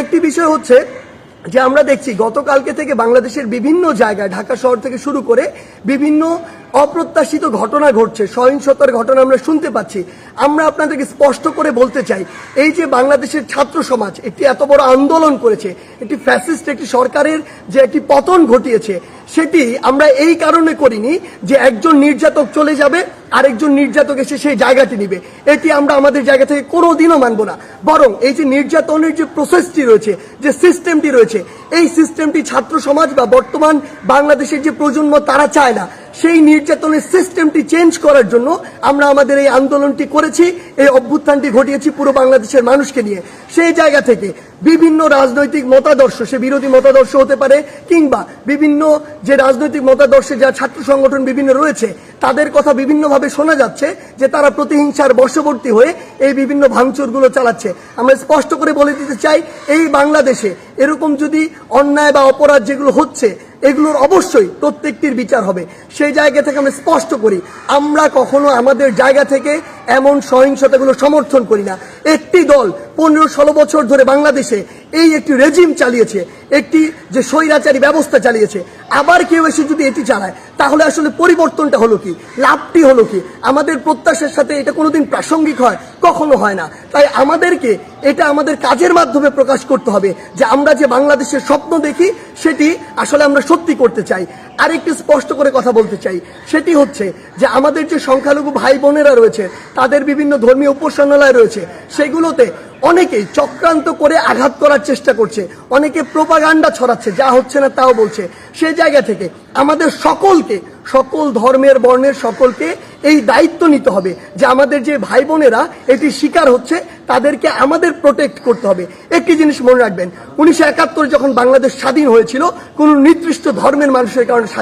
একটি বিষয় হচ্ছে যে আমরা দেখছি গতকালকে থেকে বাংলাদেশের বিভিন্ন জায়গায় ঢাকা শহর থেকে শুরু করে বিভিন্ন অপ্রত্যাশিত ঘটনা ঘটছে, সহিংসতার ঘটনা আমরা শুনতে পাচ্ছি। আমরা আপনাদেরকে স্পষ্ট করে বলতে চাই, এই যে বাংলাদেশের ছাত্র সমাজ একটি এত বড় আন্দোলন করেছে, একটি ফ্যাসিস্ট একটি সরকারের যে একটি পতন ঘটিয়েছে, সেটি আমরা এই কারণে করিনি যে একজন নির্যাতক চলে যাবে আরেকজন নির্যাতক এসে সেই জায়গাটি নিবে। এটি আমরা আমাদের জায়গা থেকে কোনোদিনও মানব না। বরং এই যে নির্যাতনের যে প্রসেসটি রয়েছে, যে সিস্টেমটি রয়েছে, এই সিস্টেমটি ছাত্র সমাজ বা বর্তমান বাংলাদেশের যে প্রজন্ম তারা চায় না। সেই নির্যাতনের সিস্টেমটি চেঞ্জ করার জন্য আমরা আমাদের এই আন্দোলনটি করেছি, এই অভ্যুত্থানটি ঘটিয়েছি পুরো বাংলাদেশের মানুষকে নিয়ে। সেই জায়গা থেকে বিভিন্ন রাজনৈতিক মতাদর্শ, সে বিরোধী মতাদর্শ হতে পারে কিংবা বিভিন্ন যে রাজনৈতিক মতাদর্শে যা ছাত্র সংগঠন বিভিন্ন রয়েছে, তাদের কথা বিভিন্নভাবে শোনা যাচ্ছে যে তারা প্রতিহিংসার বশবর্তী হয়ে এই বিভিন্ন ভাঙচুরগুলো চালাচ্ছে। আমরা স্পষ্ট করে বলে দিতে চাই, এই বাংলাদেশে এরকম যদি অন্যায় বা অপরাধ যেগুলো হচ্ছে, এগুলোর অবশ্যই প্রত্যেকটির বিচার হবে। সেই জায়গা থেকে আমরা স্পষ্ট করি, আমরা কখনো আমাদের জায়গা থেকে এমন সহিংসতাগুলো সমর্থন করি না। একটি দল 15-16 বছর ধরে বাংলাদেশে এই একটি রেজিম চালিয়েছে, একটি যে স্বৈরাচারী ব্যবস্থা চালিয়েছে, আবার কেউ এসে যদি এটি চালায়, তাহলে আসলে পরিবর্তনটা হলো কি, লাভটি হলো কি? আমাদের প্রত্যাশার সাথে এটা কোনোদিন প্রাসঙ্গিক হয়? কখনো হয় না। তাই আমাদেরকে এটা আমাদের কাজের মাধ্যমে প্রকাশ করতে হবে যে আমরা যে বাংলাদেশের স্বপ্ন দেখি সেটি আসলে আমরা সত্যি করতে চাই। আরেকটি স্পষ্ট করে কথা বলতে চাই, সেটি হচ্ছে যে আমাদের যে সংখ্যালঘু ভাই বোনেরা রয়েছে, তাদের বিভিন্ন ধর্মীয় উপাসনালয় রয়েছে, সেগুলোতে অনেকেই চক্রান্ত করে আঘাত করার চেষ্টা করছে, অনেকে প্রোপাগান্ডা ছড়াচ্ছে, যা হচ্ছে না তাও বলছে। সেই জায়গা থেকে আমাদের সকলকে, সকল ধর্মের বর্ণের সকলকে এই দায়িত্ব নিতে হবে যে আমাদের যে ভাই বোনেরা এটি শিকার হচ্ছে, তাদেরকে আমাদের প্রোটেক্ট করতে হবে। একটি জিনিস মনে রাখবেন, 1971 যখন বাংলাদেশ স্বাধীন হয়েছিল, কোন নির্দিষ্ট ধর্মের মানুষের কারণে স্বাধীন